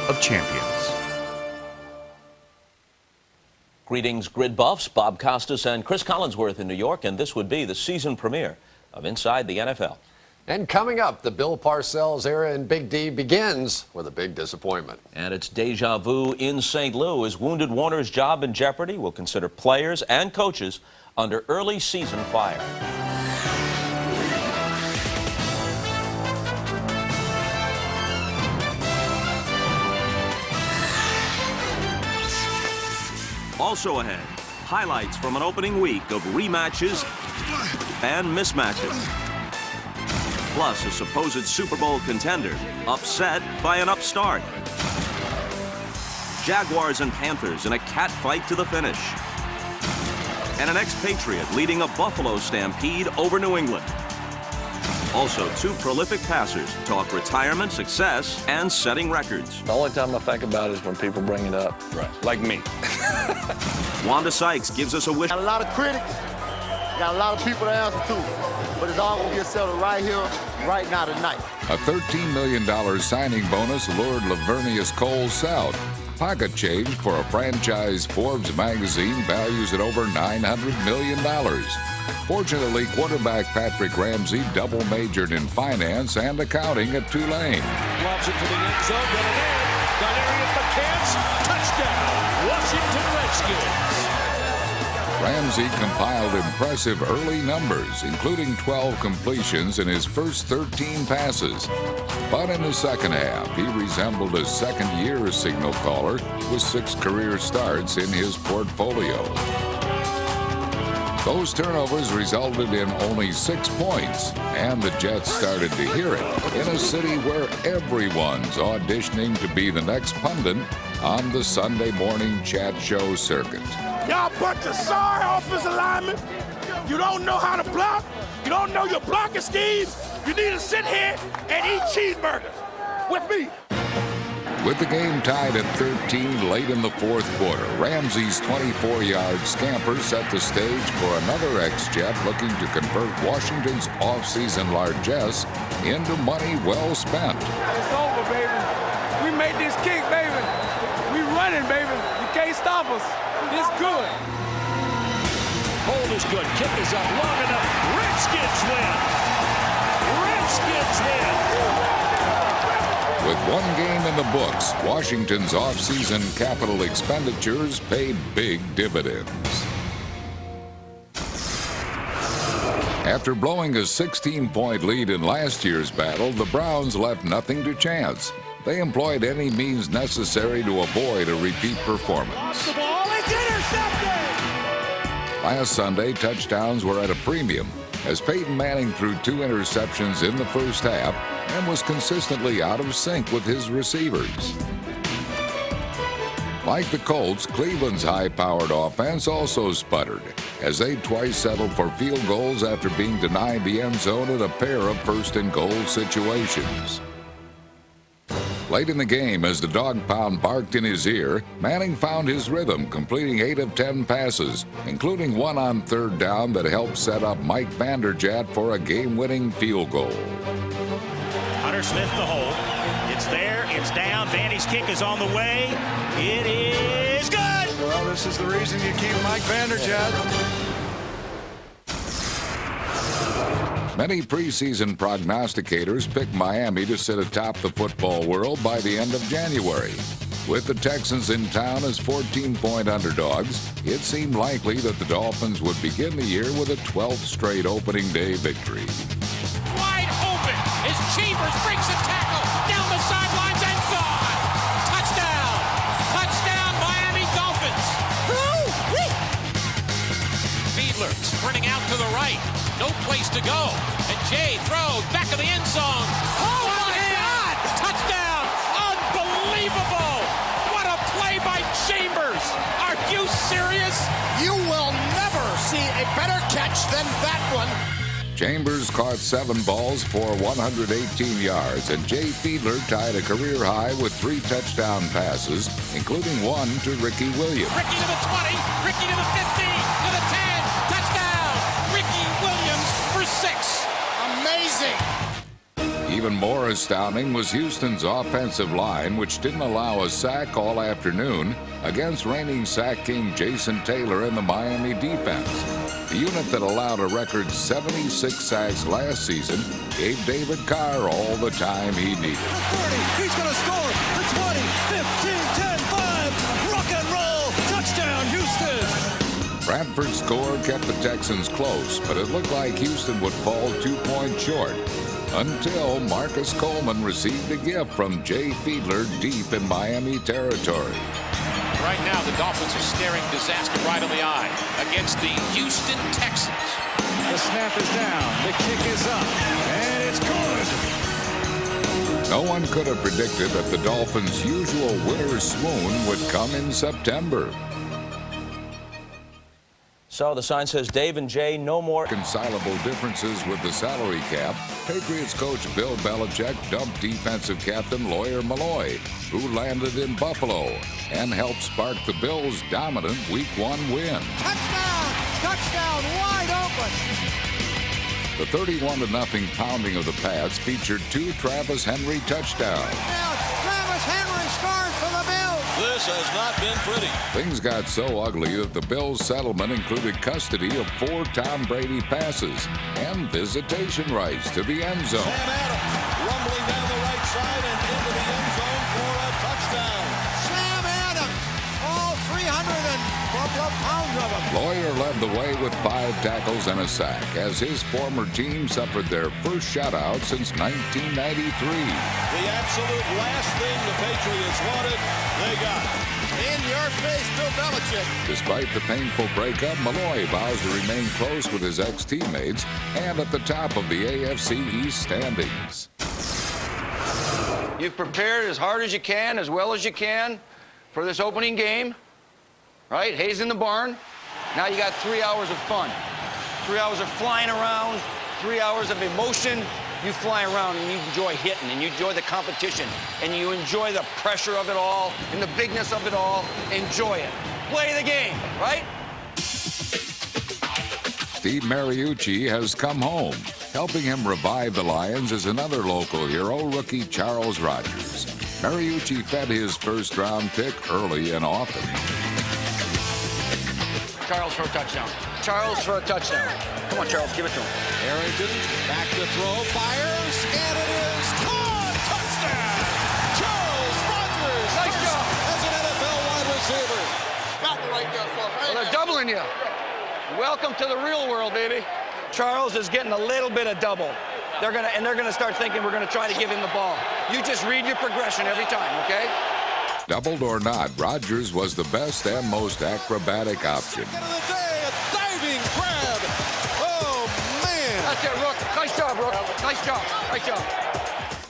of Champions. Greetings, Grid Buffs. Bob Costas and Chris Collinsworth in New York, and this would be the season premiere of Inside the NFL. And coming up, the Bill Parcells era in Big D begins with a big disappointment. And it's deja vu in St. Louis as Wounded Warner's job in jeopardy. Will consider players and coaches under early season fire. Also ahead, highlights from an opening week of rematches and mismatches. Plus, a supposed Super Bowl contender upset by an upstart. Jaguars and Panthers in a cat fight to the finish. And an expatriate leading a Buffalo stampede over New England. Also, two prolific passers talk retirement, success, and setting records. The only time I think about it is when people bring it up. Right. Like me. Wanda Sykes gives us a wish. Got a lot of critics, got a lot of people to answer to. But it's all going to get settled right here, right now, tonight. A $13 million signing bonus lured Lavernius Cole south. Pocket change for a franchise Forbes magazine values at over $900 million. Fortunately, quarterback Patrick Ramsey double majored in finance and accounting at Tulane. Lobs it to the end zone, got it in. Darius McCants, touchdown, Washington Redskins. Ramsey compiled impressive early numbers, including 12 completions in his first 13 passes. But in the second half, he resembled a second-year signal caller with 6 career starts in his portfolio. Those turnovers resulted in only 6 points, and the Jets started to hear it in a city where everyone's auditioning to be the next pundit on the Sunday morning chat show circuit. Y'all bunch of sorry offensive linemen. You don't know how to block. You don't know your blocking schemes. You need to sit here and eat cheeseburgers with me. With the game tied at 13 late in the fourth quarter, Ramsey's 24-yard scamper set the stage for another ex-Jet looking to convert Washington's offseason largesse into money well spent. It's over, baby. We made this kick, baby. We running, baby. You can't stop us. It's good. Hold is good. Kick is up long enough. Redskins win. Redskins win. With one game in the books, Washington's offseason capital expenditures paid big dividends. After blowing a 16-point lead in last year's battle, the Browns left nothing to chance. They employed any means necessary to avoid a repeat performance. The ball is intercepted. Last Sunday, touchdowns were at a premium as Peyton Manning threw 2 interceptions in the first half and was consistently out of sync with his receivers. Like the Colts, Cleveland's high-powered offense also sputtered as they twice settled for field goals after being denied the end zone in a pair of first-and-goal situations. Late in the game, as the dog pound barked in his ear, Manning found his rhythm, completing 8 of 10 passes, including one on third down that helped set up Mike Vanderjagt for a game-winning field goal. Hunter Smith the hold. It's there, it's down. Vandy's kick is on the way. It is good! Well, this is the reason you keep Mike Vanderjagt. Many preseason prognosticators picked Miami to sit atop the football world by the end of January. With the Texans in town as 14-point underdogs, it seemed likely that the Dolphins would begin the year with a 12th straight opening day victory. Wide open as Chambers breaks a tackle down the sidelines and gone. Touchdown. Touchdown, Miami Dolphins. Fiedler sprinting out to the right. No place to go. And Jay throws back of the end zone. Oh, my God! Touchdown! Unbelievable! What a play by Chambers! Are you serious? You will never see a better catch than that one. Chambers caught 7 balls for 118 yards, and Jay Fiedler tied a career high with 3 touchdown passes, including one to Ricky Williams. Ricky to the 20, Ricky to the 15, to the 10, touchdown! Ricky Williams for 6. Amazing. Even more astounding was Houston's offensive line, which didn't allow a sack all afternoon against reigning sack king Jason Taylor and the Miami defense. The unit that allowed a record 76 sacks last season gave David Carr all the time he needed. 30, he's going to score. The 20, 15, 10, 5. Rock and roll. Touchdown, Houston. Bradford's score kept the Texans close, but it looked like Houston would fall 2 points short until Marcus Coleman received a gift from Jay Fiedler deep in Miami territory. Right now, the Dolphins are staring disaster right in the eye against the Houston Texans. The snap is down. The kick is up. And it's good. No one could have predicted that the Dolphins' usual winter swoon would come in September. So the sign says, Dave and Jay, no more Reconcilable differences with the salary cap. Patriots coach Bill Belichick dumped defensive captain Lawyer Malloy, who landed in Buffalo and helped spark the Bills' dominant Week 1 win. Touchdown! Touchdown! Wide open! The 31-0 pounding of the Pats featured 2 Travis Henry touchdowns. Now, Travis Henry scores for the Bills! This has not been pretty. Things got so ugly that the Bills' settlement included custody of 4 Tom Brady passes and visitation rights to the end zone. Sam Adams rumbling down the right side and into the end zone for a touchdown. Sam Adams, all 300 pounds of him. Lawyer led the way with 5 tackles and a sack as his former team suffered their first shutout since 1993. The absolute last thing the Patriots wanted, they got. In your face, Bill Belichick. Despite the painful breakup, Malloy vows to remain close with his ex-teammates and at the top of the AFC East standings. You've prepared as hard as you can, as well as you can for this opening game, right? Hayes in the barn. Now you got 3 hours of fun. 3 hours of flying around, 3 hours of emotion. You fly around and you enjoy hitting and you enjoy the competition and you enjoy the pressure of it all and the bigness of it all. Enjoy it. Play the game, right? Steve Mariucci has come home. Helping him revive the Lions is another local hero, rookie Charles Rogers. Mariucci fed his first-round pick early and often. Charles for a touchdown. Charles for a touchdown. Come on, Charles, give it to him. Harrington back to throw, fires, and it is caught! Touchdown! Charles Rogers! Nice job. As an NFL wide receiver. Got it right there, folks. Well, they're doubling you. Welcome to the real world, baby. Charles is getting a little bit of double. They're gonna start thinking we're gonna try to give him the ball. You just read your progression every time, okay? Doubled or not, Rogers was the best and most acrobatic option. End of the day, a diving grab. Oh, man. That's it, Rook. Nice job, Rook. Nice job. Nice job.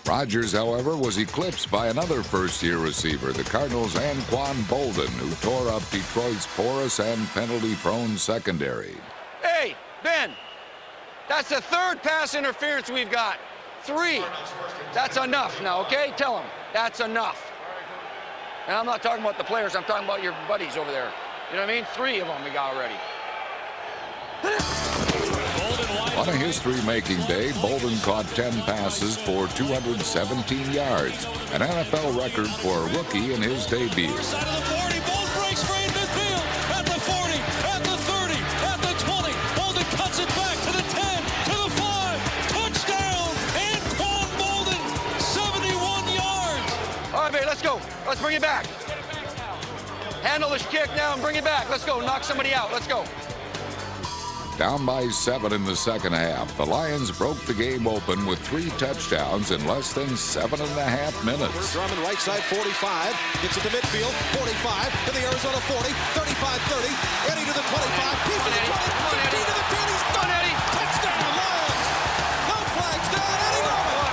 Rogers, however, was eclipsed by another first-year receiver, the Cardinals' Anquan Bolden, who tore up Detroit's porous and penalty-prone secondary. Hey, Ben, that's the 3rd pass interference we've got. 3. That's enough now, okay? Tell him. That's enough. And I'm not talking about the players. I'm talking about your buddies over there. You know what I mean? 3 of them we got already. On a history-making day, Bolden caught 10 passes for 217 yards, an NFL record for a rookie in his debut. Side of the 40, Bolden breaks free in midfield. At the 40, at the 30, at the 20. Bolden cuts it back to the 10, to the 5. Touchdown! Anquan Bolden, 71 yards. All right, baby, let's go. Let's bring it back. Handle this kick now and bring it back. Let's go. Knock somebody out. Let's go. Down by 7 in the second half, the Lions broke the game open with 3 touchdowns in less than 7.5 minutes. Drummond right side 45, gets it to midfield, 45, to the Arizona 40, 35-30, Eddie to the 25, he's to the 20, 15 to the 10, he's done, Eddie, touchdown, Lions! No flags down, Eddie Roman!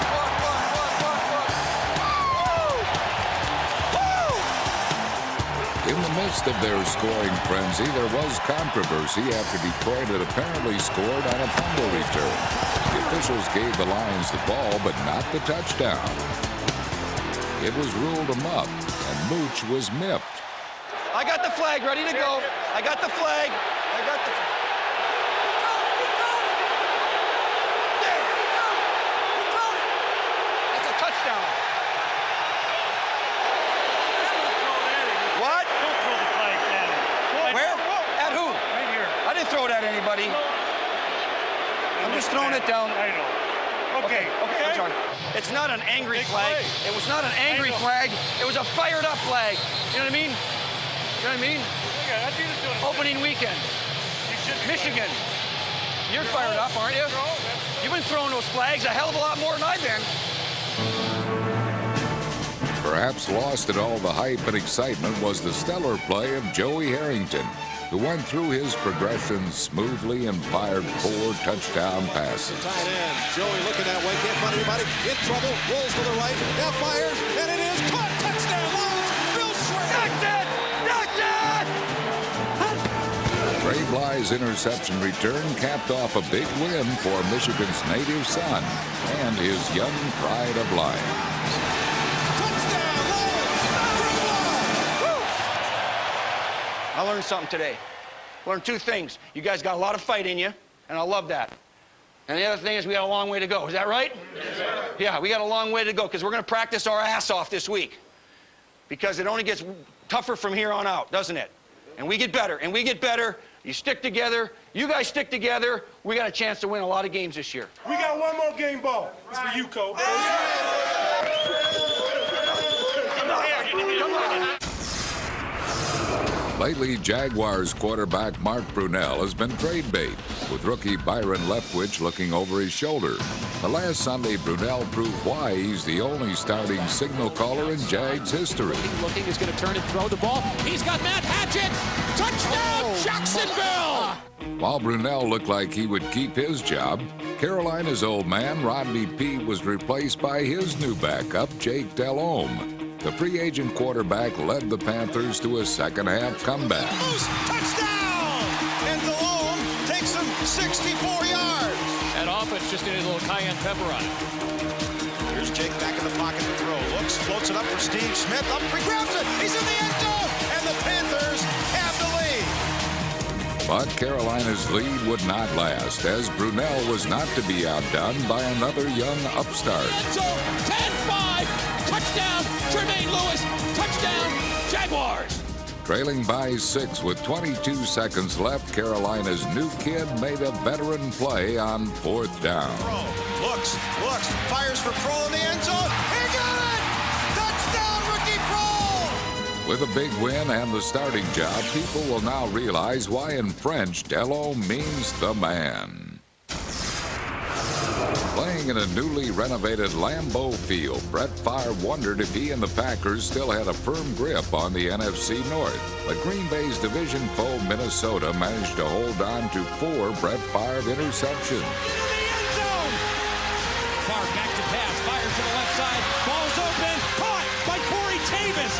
In the midst of their scoring frenzy, there was controversy after Detroit had apparently scored on a fumble return. The officials gave the Lions the ball, but not the touchdown. It was ruled a muff, and Mooch was miffed. I got the flag ready to go. I got the flag. I got the flag. was throwing it down. I know. Okay. I'm sorry. It's not an angry flag. It was not an angry flag. It was a fired up flag. You know what I mean? You know what I mean? Opening weekend. Michigan. You're fired up, aren't you? You've been throwing those flags a hell of a lot more than I've been. Perhaps lost in all the hype and excitement was the stellar play of Joey Harrington, who went through his progression smoothly and fired 4 touchdown passes. Tight end. Joey looking that way, can't find anybody. In trouble, rolls to the right, now fires, and it is caught. Touchdown, Lions. Bill Schrader. That's it! That's it! Ray Bly's interception return capped off a big win for Michigan's native son and his young pride of Lions. I learned something today. Learned 2 things. You guys got a lot of fight in you, and I love that. And the other thing is we got a long way to go. Is that right? Yes, yeah, we got a long way to go because we're going to practice our ass off this week. Because it only gets tougher from here on out, doesn't it? And we get better, and we get better. You stick together. You guys stick together. We got a chance to win a lot of games this year. We got one more game ball. It's for you, Coach. Lately, Jaguars quarterback Mark Brunell has been trade bait, with rookie Byron Leftwich looking over his shoulder. But last Sunday, Brunell proved why he's the only starting signal caller in Jags history. Looking is going to turn and throw the ball. He's got Matt Hatchett. Touchdown, Jacksonville! While Brunell looked like he would keep his job, Carolina's old man, Rodney Peete, was replaced by his new backup, Jake Delhomme. The free agent quarterback led the Panthers to a second-half comeback. Touchdown! And Delhomme takes him 64 yards. That offense just did a little cayenne pepper on it. Here's Jake back in the pocket to throw. Looks, floats it up for Steve Smith. Up, he grabs it. He's in the end zone. And the Panthers have the lead. But Carolina's lead would not last, as Brunell was not to be outdone by another young upstart. 10-5. Touchdown, Jermaine Lewis. Touchdown, Jaguars. Trailing by 6 with 22 seconds left, Carolina's new kid made a veteran play on 4th down. Looks, fires for Kroll in the end zone. He got it! Touchdown, rookie Kroll! With a big win and the starting job, people will now realize why in French, Delhomme means the man. Playing in a newly renovated Lambeau Field, Brett Favre wondered if he and the Packers still had a firm grip on the NFC North. But Green Bay's division foe, Minnesota, managed to hold on to 4 Brett Favre interceptions. Favre back to pass, fires to the left side, ball's open, caught by Corey Tavis.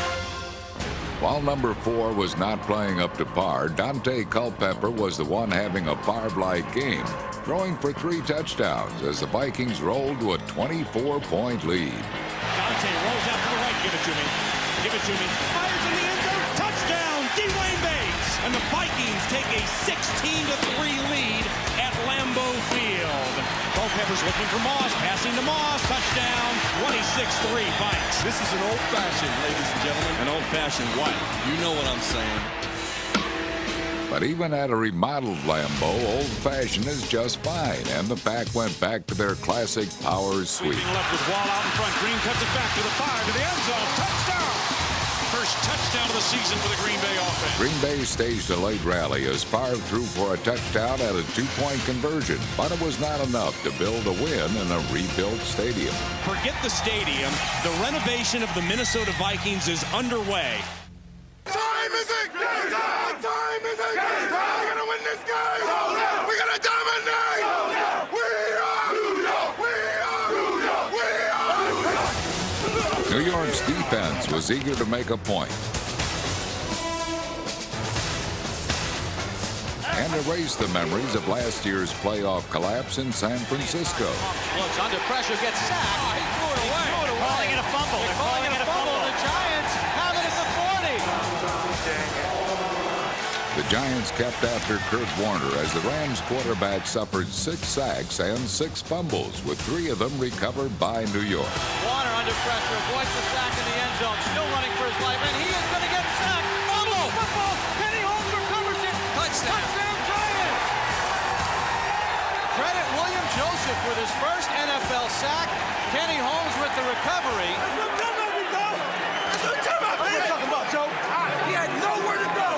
While number 4 was not playing up to par, Dante Culpepper was the one having a Favre-like game, throwing for 3 touchdowns as the Vikings rolled to a 24-point lead. Dante rolls out to the right. Give it to me. Give it to me. Fires in the end zone. Touchdown, Dwayne Bates. And the Vikings take a 16-3 lead at Lambeau Field. Culpepper's looking for Moss. Passing to Moss. Touchdown, 26-3 Vikes. This is an old-fashioned, ladies and gentlemen. An old-fashioned what? You know what I'm saying. But even at a remodeled Lambeau, old-fashioned is just fine, and the Pack went back to their classic power sweep. Left with Wall out in front. Green cuts it back to the 5 to the end zone. Touchdown! First touchdown of the season for the Green Bay offense. Green Bay staged a late rally as Favre threw for a touchdown at a 2-point conversion, but it was not enough to build a win in a rebuilt stadium. Forget the stadium. The renovation of the Minnesota Vikings is underway. Time is it? Time is it? We're gonna win this game. We're gonna dominate. New York's defense was eager to make a point and erase the memories of last year's playoff collapse in San Francisco. Looks under pressure, gets sacked. Oh, he threw it away. They're calling it a fumble. They're calling it a fumble. The Giants have it at the 40. The Giants kept after Kurt Warner as the Rams quarterback suffered 6 sacks and 6 fumbles, with 3 of them recovered by New York. Warner under pressure, avoids the sack in the end zone, still running for his life, and he is going to get sacked. Fumble! Football! Penny Holmes recovers it. Touchdown! Touchdown Giants! Credit William NFL sack. Kenny Holmes with the recovery. That's what I'm talking about, big dog. That's what I'm talking about, man. What are you talking about, Joe? He had nowhere to go,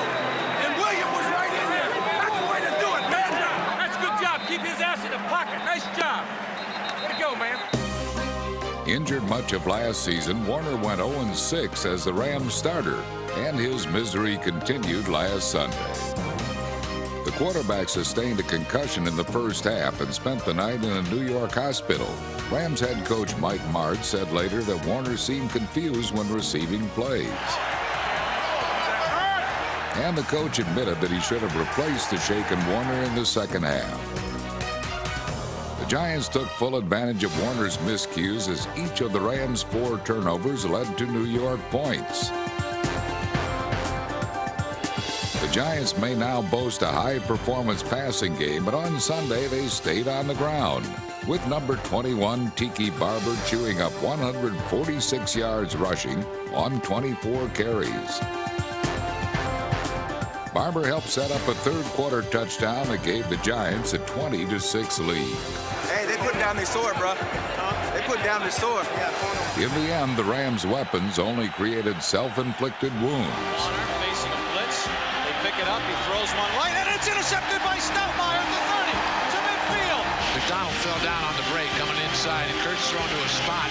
and William was right in there. That's the way to do it, man. That's a good job. Keep his ass in the pocket. Nice job. Way to go, man. Injured much of last season, Warner went 0-6 as the Rams starter, and his misery continued last Sunday. The quarterback sustained a concussion in the first half and spent the night in a New York hospital. Rams head coach Mike Martz said later that Warner seemed confused when receiving plays. And the coach admitted that he should have replaced the shaken Warner in the second half. The Giants took full advantage of Warner's miscues as each of the Rams' 4 turnovers led to New York points. The Giants may now boast a high-performance passing game, but on Sunday they stayed on the ground, with number 21 Tiki Barber chewing up 146 yards rushing on 24 carries. Barber helped set up a third-quarter touchdown that gave the Giants a 20-6 lead. Hey, they put down their sword, bro. They put down their sword. In the end, the Rams' weapons only created self-inflicted wounds. Facing a blitz. They pick it up. He throws one right, and it's intercepted by Stoudemire at the 30 to midfield. McDonald fell down on the break, coming inside, and Kurt's thrown to a spot.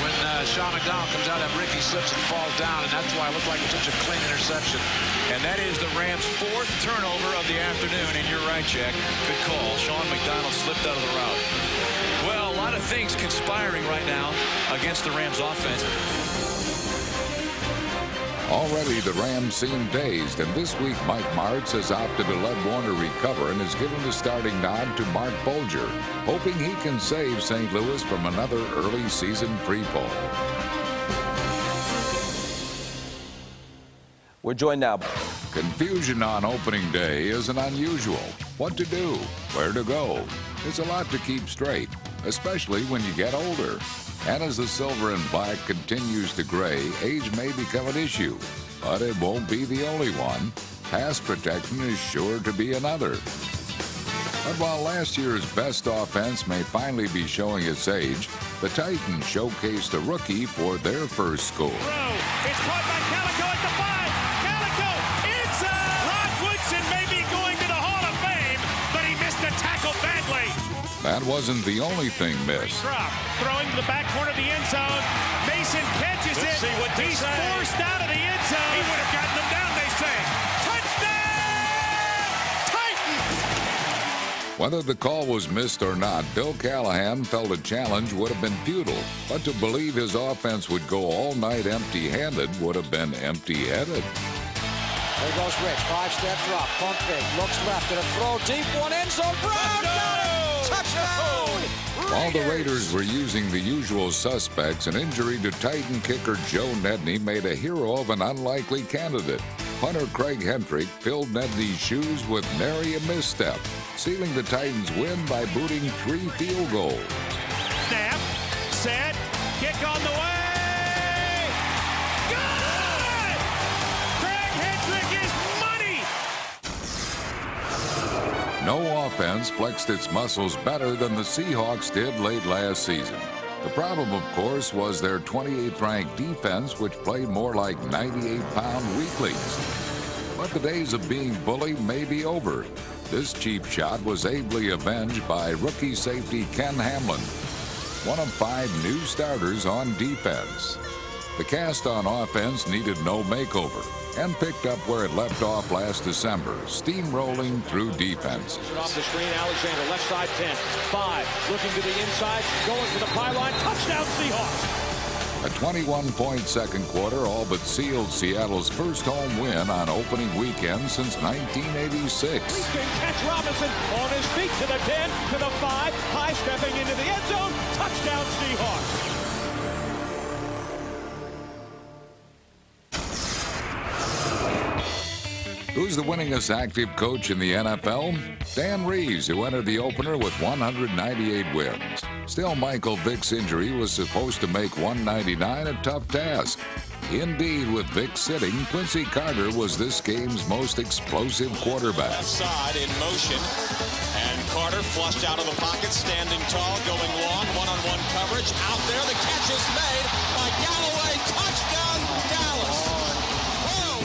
When Sean McDonald comes out, that break, he slips and falls down, and that's why it looked like such a clean interception. And that is the Rams' 4th turnover of the afternoon. And you're right, Jack. Good call. Sean McDonald slipped out of the route. Well, a lot of things conspiring right now against the Rams' offense. Already the Rams seem dazed, and this week Mike Martz has opted to let Warner recover and has given the starting nod to Mark Bolger, hoping he can save St. Louis from another early season freefall. We're joined now. Confusion on opening day isn't unusual. What to do? Where to go? It's a lot to keep straight, especially when you get older. And as the silver and black continues to gray, age may become an issue, but it won't be the only one. Pass protection is sure to be another. But while last year's best offense may finally be showing its age, the Titans showcased a rookie for their first score. It's caught by Calico at the 5. Calico inside. Rod Woodson may be going to the Hall of Fame, but he missed the tackle badly. That wasn't the only thing missed. Drop, throwing to the back corner of the end zone. Mason catches it. See what they He's say. forced out of the end zone. He would have gotten them down, they say. Touchdown! Titans! Whether the call was missed or not, Bill Callahan felt a challenge would have been futile, but to believe his offense would go all night empty-handed would have been empty-headed. There goes Rich. 5-step drop. Pump fake. Looks left. And a throw deep. One end zone. Brown got it. Touchdown. While the Raiders were using the usual suspects, an injury to Titan kicker Joe Nedney made a hero of an unlikely candidate. Punter Craig Hendrick filled Nedney's shoes with nary a misstep, sealing the Titans' win by booting 3 field goals. Snap. Set. Kick on the way. No offense flexed its muscles better than the Seahawks did late last season. The problem, of course, was their 28th-ranked defense, which played more like 98-pound weaklings. But the days of being bullied may be over. This cheap shot was ably avenged by rookie safety Ken Hamlin, one of 5 new starters on defense. The cast on offense needed no makeover and picked up where it left off last December, steamrolling through defense. Off the screen, Alexander, left side 10, 5, looking to the inside, going for the pylon, touchdown Seahawks. A 21-point second quarter all but sealed Seattle's first home win on opening weekend since 1986. Can catch Robinson on his feet to the 10, to the 5, high stepping into the end zone, touchdown Seahawks. Who's the winningest active coach in the NFL? Dan Reeves, who entered the opener with 198 wins. Still, Michael Vick's injury was supposed to make 199 a tough task. Indeed, with Vic sitting, Quincy Carter was this game's most explosive quarterback. Left side in motion, and Carter flushed out of the pocket, standing tall, going long, one-on-one coverage. Out there, the catch is made by Galloway. Touchdown, Dallas.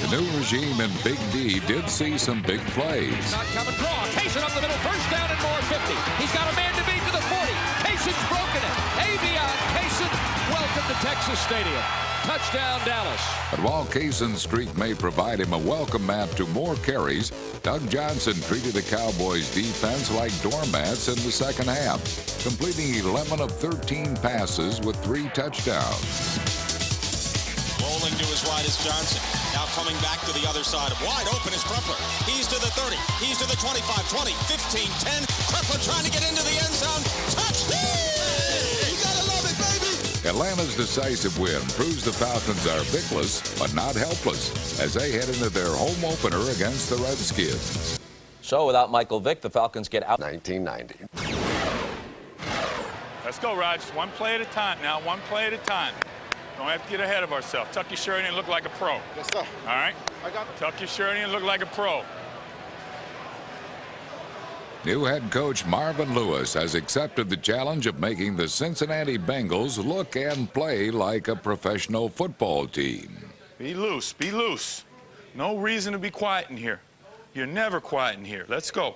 The new regime in Big D did see some big plays. Not coming, draw. Kaysen up the middle, first down and more, 50. He's got a man to beat to the 40. Kaysen's broken it. Avion Kaysen, welcome to Texas Stadium. Touchdown, Dallas. But while Kaysen's streak may provide him a welcome map to more carries, Doug Johnson treated the Cowboys' defense like doormats in the second half, completing 11 of 13 passes with 3 touchdowns. Rolling to his right is Johnson. Now coming back to the other side. Wide open is Krepler. He's to the 30. He's to the 25, 20, 15, 10. Krepler trying to get into the end zone. Touchdown! You gotta love it, baby! Atlanta's decisive win proves the Falcons are victless, but not helpless, as they head into their home opener against the Redskins. So without Michael Vick, the Falcons get out. 1990. Let's go, Raj. One play at a time now. One play at a time. Don't have to get ahead of ourselves. Tuck your shirt in and look like a pro. Yes, sir. All right? I got it. Tuck your shirt in and look like a pro. New head coach Marvin Lewis has accepted the challenge of making the Cincinnati Bengals look and play like a professional football team. Be loose. Be loose. No reason to be quiet in here. You're never quiet in here. Let's go.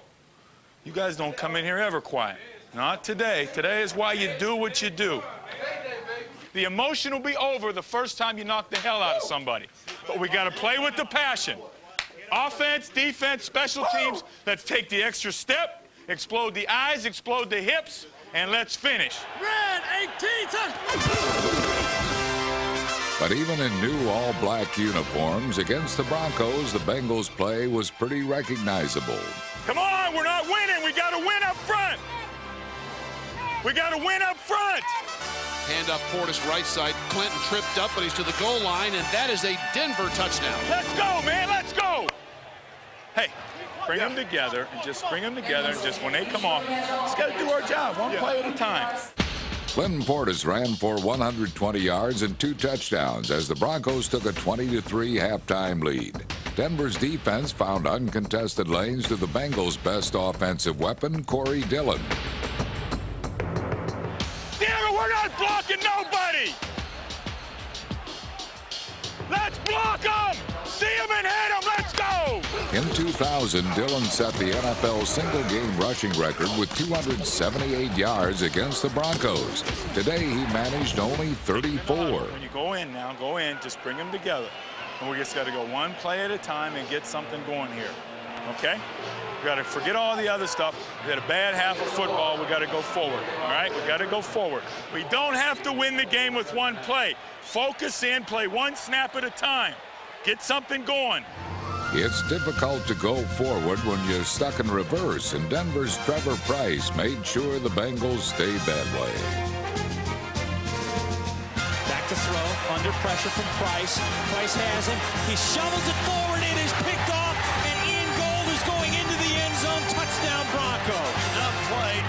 You guys don't come in here ever quiet. Not today. Today is why you do what you do. The emotion will be over the first time you knock the hell out of somebody. But we got to play with the passion. Offense, defense, special teams, let's take the extra step, explode the eyes, explode the hips, and let's finish. Red 18. But even in new all-black uniforms against the Broncos, the Bengals' play was pretty recognizable. Come on, we're not winning. We got to win up front. We got to win up front. Hand off Portis right side. Clinton tripped up, but he's to the goal line, and that is a Denver touchdown. Let's go, man. Let's go. Hey, bring them together and just bring them together. And just when they come off, just got to do our job one play at a time. Clinton Portis ran for 120 yards and 2 touchdowns as the Broncos took a 20-3 halftime lead. Denver's defense found uncontested lanes to the Bengals' best offensive weapon, Corey Dillon. Damn it, we're not blocking nobody! Let's block them! See them and hit them! Let's go! In 2000, Dillon set the NFL single-game rushing record with 278 yards against the Broncos. Today, he managed only 34. When you go in now, go in, just bring them together. And we just got to go one play at a time and get something going here, okay? We got to forget all the other stuff. We had a bad half of football. We got to go forward, all right? We got to go forward. We don't have to win the game with one play. Focus in, play one snap at a time. Get something going. It's difficult to go forward when you're stuck in reverse, and Denver's Trevor Price made sure the Bengals stayed that way. Back to throw, under pressure from Price. Price has him. He shovels it forward. It is picked off, and Ian Gold is going into the end zone. Touchdown, Broncos. Enough play.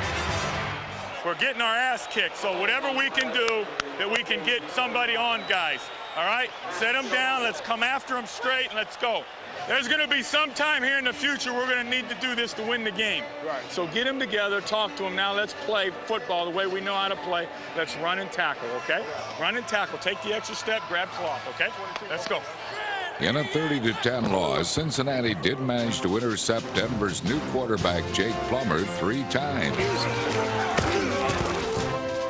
We're getting our ass kicked, so whatever we can do that we can get somebody on, guys. All right? Set them down. Let's come after them straight, and let's go. There's going to be some time here in the future we're going to need to do this to win the game. Right. So get them together, talk to them. Now let's play football the way we know how to play. Let's run and tackle, okay? Run and tackle. Take the extra step, grab cloth, okay? Let's go. In a 30-10 loss, Cincinnati did manage to intercept Denver's new quarterback, Jake Plummer, 3 times.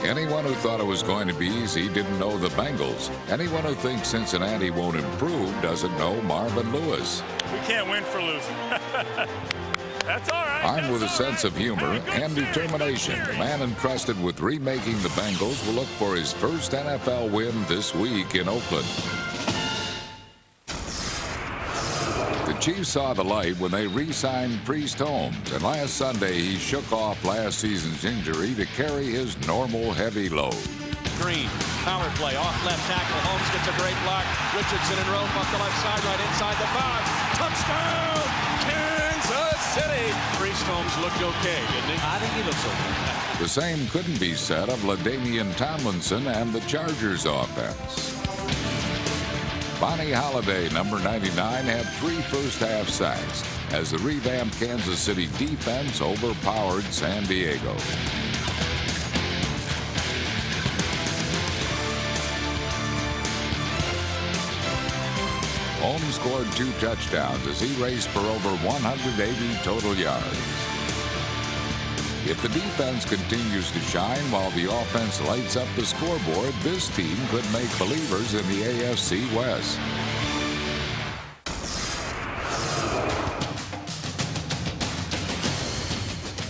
Anyone who thought it was going to be easy didn't know the Bengals. Anyone who thinks Cincinnati won't improve doesn't know Marvin Lewis. We can't win for losing. That's all right. Armed with a sense of humor and determination, the man entrusted with remaking the Bengals will look for his first NFL win this week in Oakland. The Chiefs saw the light when they re-signed Priest Holmes, and last Sunday he shook off last season's injury to carry his normal heavy load. Green, power play, off left tackle. Holmes gets a great block. Richardson and Rome off the left side, right inside the box. Touchdown, Kansas City. Priest Holmes looked okay, didn't he? I think he looks okay. The same couldn't be said of LaDainian Tomlinson and the Chargers offense. Bonnie Holiday, number 99, had 3 first-half sacks as the revamped Kansas City defense overpowered San Diego. Holmes scored 2 touchdowns as he raced for over 180 total yards. If the defense continues to shine while the offense lights up the scoreboard, this team could make believers in the AFC West.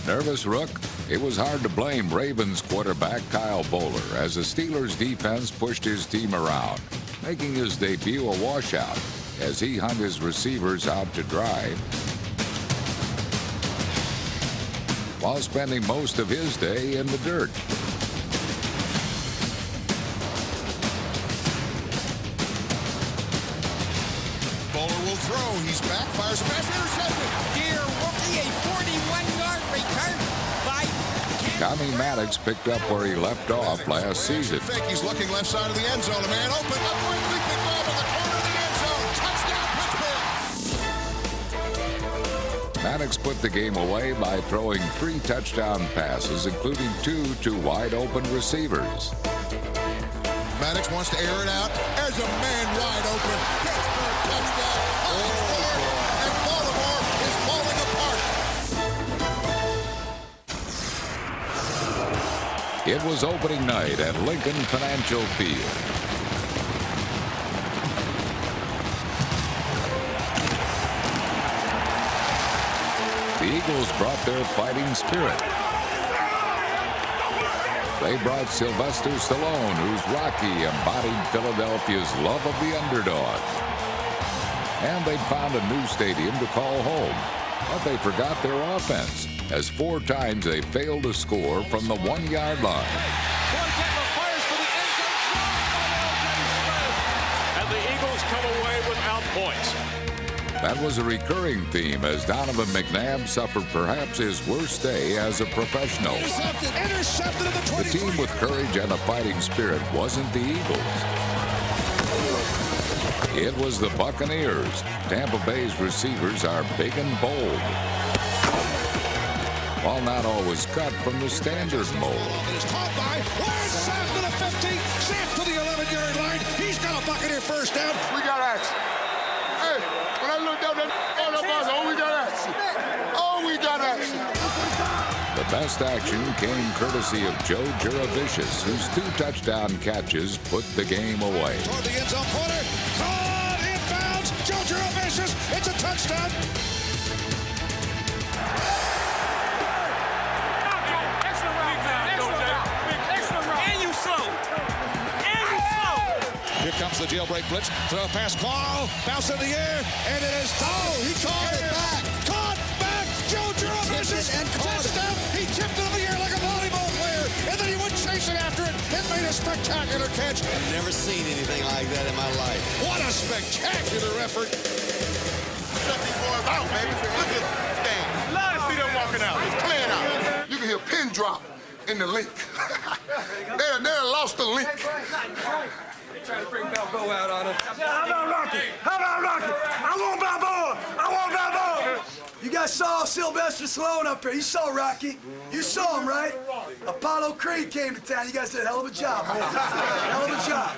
Nervous Rook? It was hard to blame Ravens quarterback Kyle Bowler as the Steelers defense pushed his team around, making his debut a washout as he hunt his receivers out to dry, while spending most of his day in the dirt. Bowler will throw. He's back, fires a pass, intercepted. Dear rookie, a 41-yard return by Tommy Maddox picked up where he left off last season. fake. He's looking left side of the end zone. A man open, up quickly, picked off in the corner of the end zone. Touchdown, Pittsburgh. Maddox put the game away by throwing 3 touchdown passes, including 2 to wide-open receivers. Maddox wants to air it out. There's a man wide open. Pittsburgh touchdown. And Baltimore is falling apart. It was opening night at Lincoln Financial Field. The Eagles brought their fighting spirit. They brought Sylvester Stallone, whose Rocky embodied Philadelphia's love of the underdog. And they'd found a new stadium to call home. But they forgot their offense, as 4 times they failed to score from the 1-yard line. And the Eagles come away without points. That was a recurring theme as Donovan McNabb suffered perhaps his worst day as a professional. Intercepted at the 23. The team with courage and a fighting spirit wasn't the Eagles. It was the Buccaneers. Tampa Bay's receivers are big and bold, while not always cut from the standard mold. It is caught by Sam to the 50, Sam to the 11-yard line. He's got a Buccaneer first down. We got action. Hey, when I looked down that, oh, we got action. Oh, we got action. The best action came courtesy of Joe Juravicius, whose 2 touchdown catches put the game away. Toward the end zone corner. Caught inbounds. Joe Juravicius. It's a touchdown. Here comes the jailbreak blitz. Throw pass call. Bounce in the air. And it is. Oh, he caught it back. Caught back. Joe Juravicius. And touchdown. He tipped it in the air like a volleyball player. And then he went chasing after it and made a spectacular catch. I've never seen anything like that in my life. What a spectacular effort. These boys out, baby. Look at this game. Love to see them walking out. It's playing out. You can hear a pin drop in the link. they lost the link. Trying to bring Balboa out on us. How about Rocky? How about Rocky? I want Balboa! I want Balboa! You guys saw Sylvester Stallone up here. You saw Rocky. You saw him, right? Apollo Creed came to town. You guys did a hell of a job, man. Hell of a job.